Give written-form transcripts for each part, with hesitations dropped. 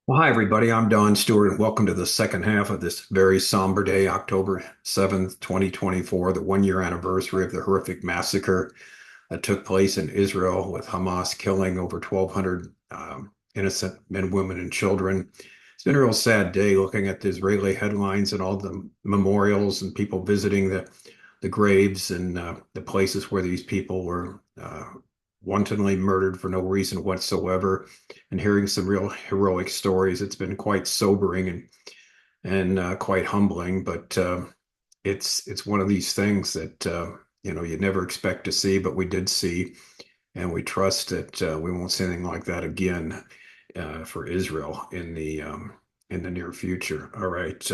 Well, hi, everybody. I'm Don Stewart, and welcome to the second half of this very somber day, October 7th, 2024, the one-year anniversary of the horrific massacre that took place in Israel with Hamas killing over 1,200 innocent men, women, and children. It's been a real sad day looking at the Israeli headlines and all the memorials and people visiting the graves and the places where these people were wantonly murdered for no reason whatsoever, and hearing some real heroic stories. It's been quite sobering and quite humbling, but it's one of these things that you never expect to see, but we did see, and we trust that we won't see anything like that again for Israel in the near future. All right.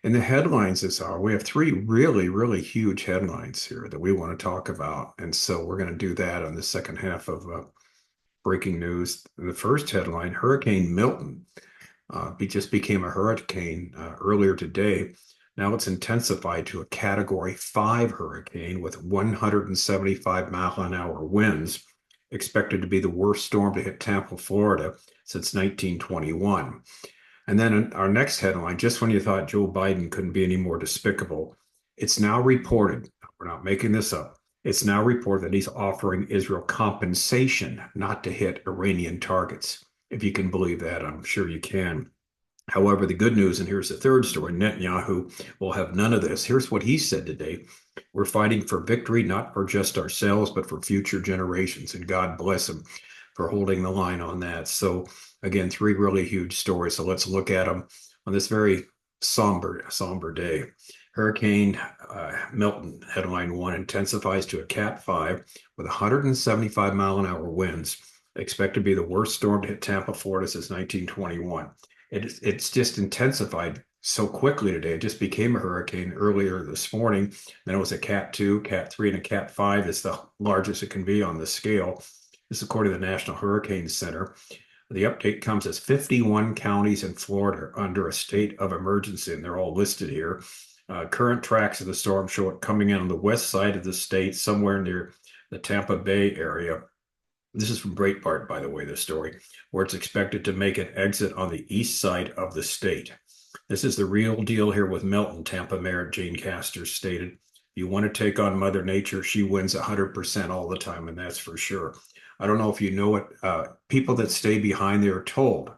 In the headlines this hour, we have three really, really huge headlines here that we want to talk about. And so we're going to do that on the second half of breaking news. The first headline, Hurricane Milton just became a hurricane earlier today. Now it's intensified to a Category 5 hurricane with 175-mile-an-hour winds, expected to be the worst storm to hit Tampa, Florida since 1921. And then our next headline, just when you thought Joe Biden couldn't be any more despicable, it's now reported, we're not making this up, it's now reported that he's offering Israel compensation not to hit Iranian targets. If you can believe that, I'm sure you can. However, the good news, and here's the third story, Netanyahu will have none of this. Here's what he said today. We're fighting for victory, not for just ourselves, but for future generations. And God bless him for holding the line on that. So again, three really huge stories. So let's look at them on this very somber day. Hurricane Milton, headline one, intensifies to a Cat 5 with 175-mile-an-hour winds. Expected to be the worst storm to hit Tampa, Florida since 1921. It's just intensified so quickly today. It just became a hurricane earlier this morning. Then it was a Cat 2, Cat 3, and a Cat 5 is the largest it can be on the scale. This is according to the National Hurricane Center. The update comes as 51 counties in Florida are under a state of emergency, and they're all listed here. Current tracks of the storm show it coming in on the west side of the state, somewhere near the Tampa Bay area. This is from Breitbart, by the way, this story, where it's expected to make an exit on the east side of the state. This is the real deal here with Milton, Tampa Mayor Jane Castor stated. You want to take on Mother Nature, she wins 100% all the time, and that's for sure. I don't know if you know it. People that stay behind there are told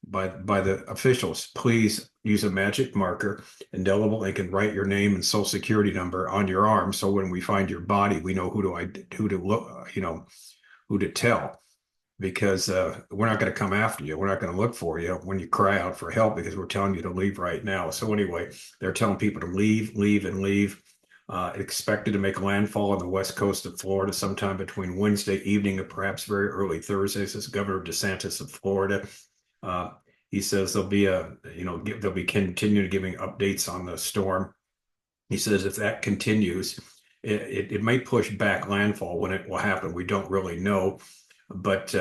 by the officials, please use a magic marker, indelible ink, and write your name and social security number on your arm. So when we find your body, we know who to look, who to tell, because we're not going to come after you. We're not going to look for you when you cry out for help because we're telling you to leave right now. So anyway, they're telling people to leave, leave, and leave. Expected to make landfall on the west coast of Florida sometime between Wednesday evening and perhaps very early Thursday, says Governor DeSantis of Florida. Uh, he says they'll be continuing giving updates on the storm. He says if that continues, it may push back landfall when it will happen. We don't really know, but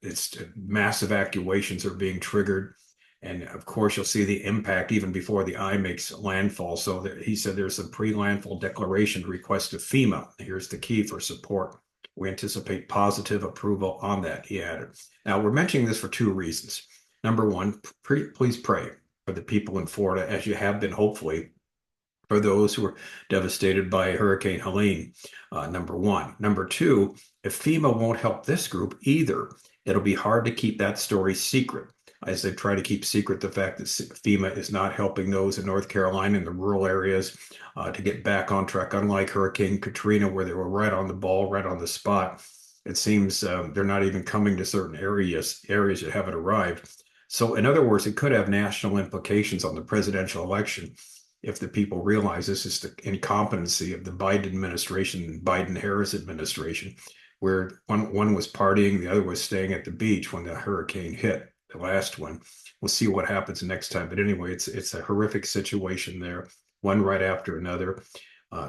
it's massive evacuations are being triggered. And of course, you'll see the impact even before the eye makes landfall. So he said there's some pre-landfall declaration request to FEMA. Here's the key for support. We anticipate positive approval on that, he added. Now, we're mentioning this for two reasons. Number one, please pray for the people in Florida, as you have been, hopefully, for those who were devastated by Hurricane Helene, number one. Number two, if FEMA won't help this group either, it'll be hard to keep that story secret as they try to keep secret the fact that FEMA is not helping those in North Carolina in the rural areas to get back on track, unlike Hurricane Katrina, where they were right on the ball, right on the spot. It seems they're not even coming to certain areas that haven't arrived. So in other words, it could have national implications on the presidential election if the people realize this is the incompetency of the Biden administration, Biden-Harris administration, where one was partying, the other was staying at the beach when the hurricane hit, the last one. We'll see what happens next time. But anyway, it's a horrific situation there, one right after another.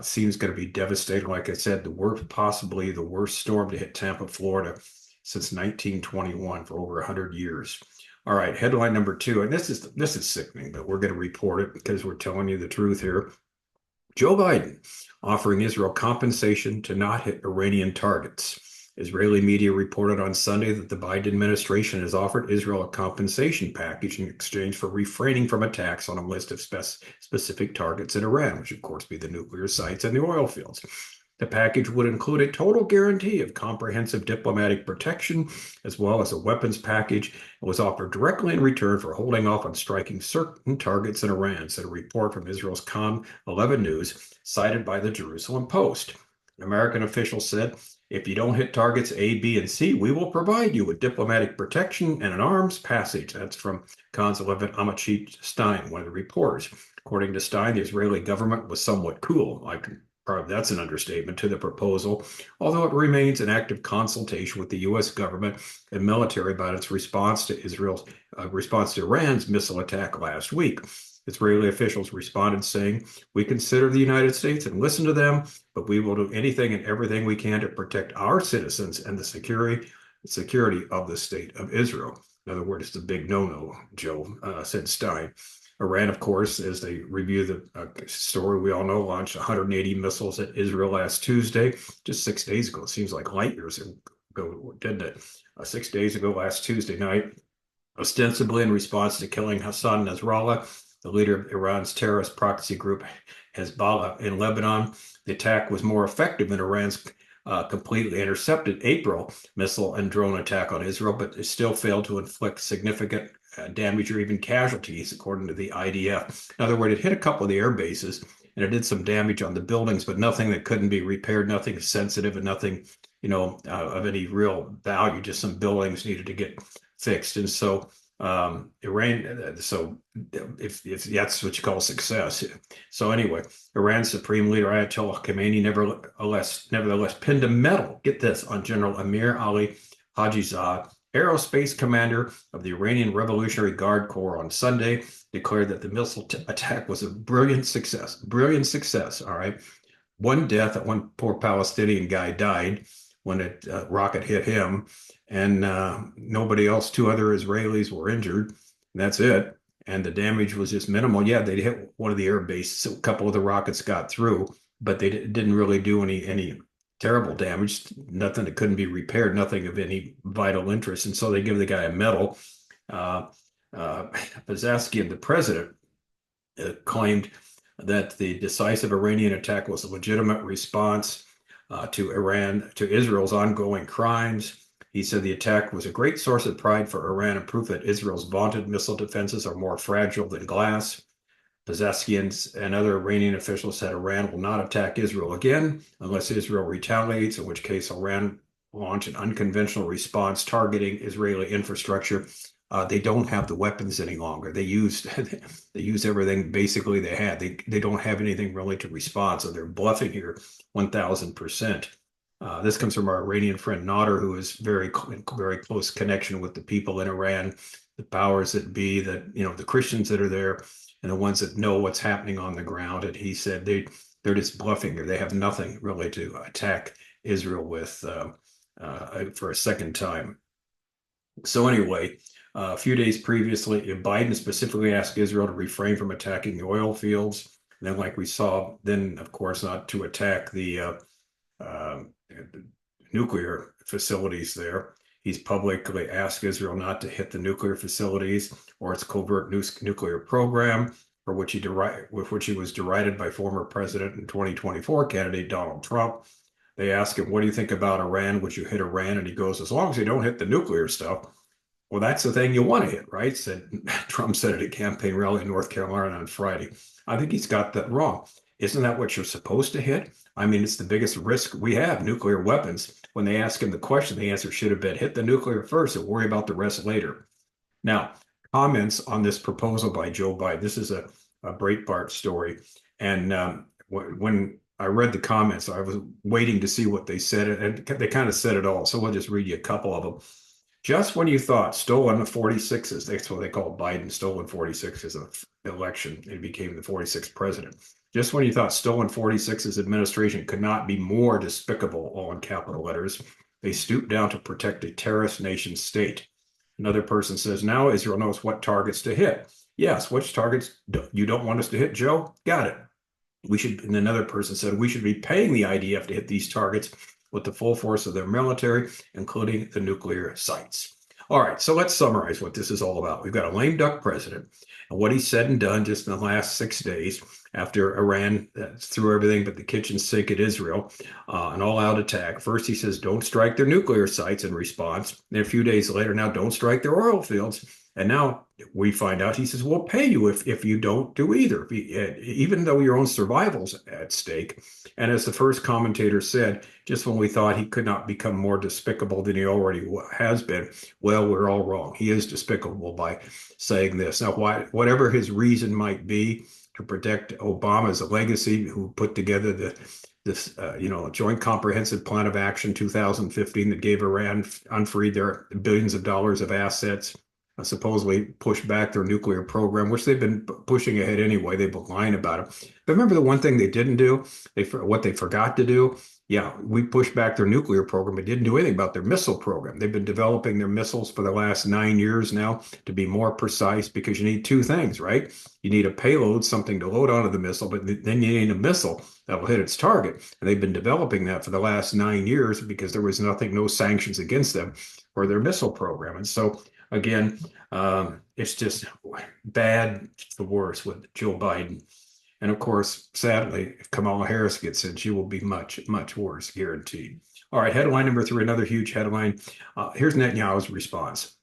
Seems going to be devastating. Like I said, possibly the worst storm to hit Tampa, Florida since 1921 for over 100 years. All right, headline number two, and this is sickening, but we're going to report it because we're telling you the truth here. Joe Biden offering Israel compensation to not hit Iranian targets. Israeli media reported on Sunday that the Biden administration has offered Israel a compensation package in exchange for refraining from attacks on a list of specific targets in Iran, which of course be the nuclear sites and the oil fields. The package would include a total guarantee of comprehensive diplomatic protection, as well as a weapons package, and was offered directly in return for holding off on striking certain targets in Iran, said a report from Israel's Com 11 News, cited by the Jerusalem Post. American officials said, if you don't hit targets A, B, and C, we will provide you with diplomatic protection and an arms passage. That's from Cons 11 Amachit Stein, one of the reporters. According to Stein, the Israeli government was somewhat cool. Probably that's an understatement to the proposal, although it remains in active consultation with the U.S. government and military about its response to Iran's missile attack last week. Israeli officials responded saying, we consider the United States and listen to them, but we will do anything and everything we can to protect our citizens and the security of the state of Israel. In other words, it's a big no-no, Joe, said Stein. Iran, of course, as they review the story we all know, launched 180 missiles at Israel last Tuesday, just 6 days ago. It seems like light years ago, didn't it? 6 days ago, last Tuesday night, ostensibly in response to killing Hassan Nasrallah, the leader of Iran's terrorist proxy group Hezbollah in Lebanon. The attack was more effective than Iran's completely intercepted April missile and drone attack on Israel, but it still failed to inflict significant damage or even casualties, according to the IDF. In other words, it hit a couple of the air bases and it did some damage on the buildings, but nothing that couldn't be repaired, nothing sensitive, and nothing, of any real value. Just some buildings needed to get fixed, and so Iran. So if that's what you call success. So anyway, Iran's Supreme Leader Ayatollah Khamenei nevertheless pinned a medal. Get this, on General Amir Ali Hajizad, aerospace commander of the Iranian Revolutionary Guard Corps, on Sunday, declared that the missile attack was a brilliant success. Brilliant success. All right. One death, one poor Palestinian guy died when a rocket hit him, and nobody else. 2 other Israelis were injured. And that's it. And the damage was just minimal. Yeah, they hit one of the air bases. So a couple of the rockets got through, but they didn't really do any terrible damage, nothing that couldn't be repaired, nothing of any vital interest. And so they give the guy a medal. Pazaskian, the president, claimed that the decisive Iranian attack was a legitimate response to Israel's ongoing crimes. He said the attack was a great source of pride for Iran and proof that Israel's vaunted missile defenses are more fragile than glass. Pazaskian and other Iranian officials said Iran will not attack Israel again unless Israel retaliates, in which case Iran will launch an unconventional response targeting Israeli infrastructure. They don't have the weapons any longer. They used everything basically they had. They don't have anything really to respond, so they're bluffing here 1,000%. This comes from our Iranian friend Nader, who is very close connection with the people in Iran, the powers that be, the Christians that are there, and the ones that know what's happening on the ground. And he said they're just bluffing here. They have nothing really to attack Israel with for a second time. So anyway, a few days previously, Biden specifically asked Israel to refrain from attacking the oil fields. And then, like we saw, then of course not to attack the nuclear facilities there. He's publicly asked Israel not to hit the nuclear facilities or its covert nuclear program, for which he was derided by former president and 2024 candidate Donald Trump. They ask him, what do you think about Iran? Would you hit Iran? And he goes, as long as you don't hit the nuclear stuff. Well, that's the thing you want to hit, right? Trump said at a campaign rally in North Carolina on Friday. I think he's got that wrong. Isn't that what you're supposed to hit? I mean, it's the biggest risk we have, nuclear weapons. When they ask him the question, the answer should have been hit the nuclear first and worry about the rest later. Now, comments on this proposal by Joe Biden. This is a Breitbart story. And when I read the comments, I was waiting to see what they said, and they kind of said it all. So we'll just read you a couple of them. Just when you thought stolen 46s, that's what they call Biden, stolen 46s of election, and became the 46th president. Just when you thought stolen 46's administration could not be more despicable, all in capital letters, they stooped down to protect a terrorist nation state. Another person says, now Israel knows what targets to hit. Yes, which targets you don't want us to hit, Joe? Got it. And another person said, we should be paying the IDF to hit these targets with the full force of their military, including the nuclear sites. All right, so let's summarize what this is all about. We've got a lame duck president, and what he's said and done just in the last 6 days after Iran threw everything but the kitchen sink at Israel, an all-out attack. First, he says, don't strike their nuclear sites in response. And a few days later, now don't strike their oil fields. And now we find out he says, we'll pay you if you don't do either, even though your own survival's at stake. And as the first commentator said, just when we thought he could not become more despicable than he already has been, well, we're all wrong. He is despicable by saying this. Now, whatever his reason might be to protect Obama's legacy, who put together this Joint Comprehensive Plan of Action 2015 that gave Iran, unfreed their billions of dollars of assets, supposedly pushed back their nuclear program, which they've been pushing ahead anyway. They've been lying about it. But remember the one thing they didn't do, what they forgot to do? Yeah, we pushed back their nuclear program, but didn't do anything about their missile program. They've been developing their missiles for the last 9 years now, to be more precise, because you need two things, right? You need a payload, something to load onto the missile, but then you need a missile that will hit its target. And they've been developing that for the last 9 years because there was no sanctions against them for their missile program. And so again, it's just bad to the worst with Joe Biden. And of course, sadly, if Kamala Harris gets in, she will be much, much worse, guaranteed. All right, headline number 3, another huge headline. Here's Netanyahu's response.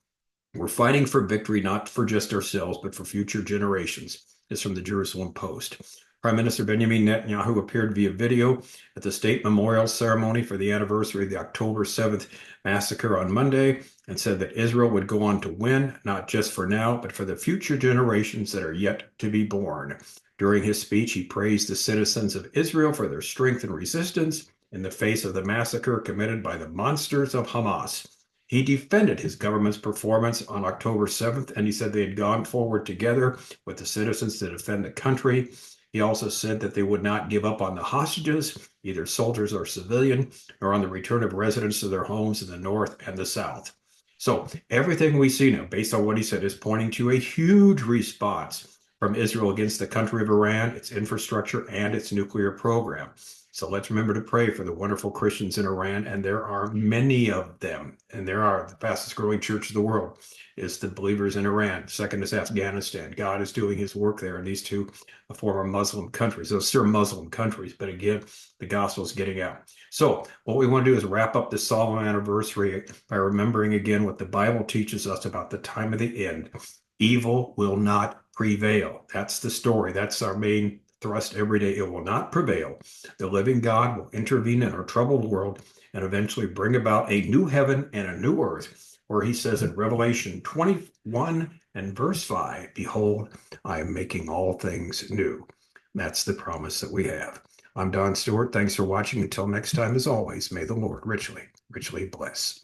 We're fighting for victory, not for just ourselves, but for future generations. This is from the Jerusalem Post. Prime Minister Benjamin Netanyahu appeared via video at the state memorial ceremony for the anniversary of the October 7th massacre on Monday, and said that Israel would go on to win, not just for now, but for the future generations that are yet to be born. During his speech, he praised the citizens of Israel for their strength and resistance in the face of the massacre committed by the monsters of Hamas. He defended his government's performance on October 7th, and he said they had gone forward together with the citizens to defend the country. He also said that they would not give up on the hostages, either soldiers or civilian, or on the return of residents to their homes in the north and the south. So everything we see now, based on what he said, is pointing to a huge response from Israel against the country of Iran, its infrastructure, and its nuclear program. So let's remember to pray for the wonderful Christians in Iran, and there are many of them, and there are the fastest growing church of the world is the believers in Iran. Second is Afghanistan. God is doing his work there in these two former Muslim countries. Those are Muslim countries, but again, the gospel is getting out. So what we want to do is wrap up this solemn anniversary by remembering again what the Bible teaches us about the time of the end. Evil will not prevail. That's the story. That's our main thrust every day. It will not prevail. The living God will intervene in our troubled world and eventually bring about a new heaven and a new earth, where he says in Revelation 21 and verse 5, behold, I am making all things new. That's the promise that we have. I'm Don Stewart. Thanks for watching. Until next time, as always, may the Lord richly, richly bless.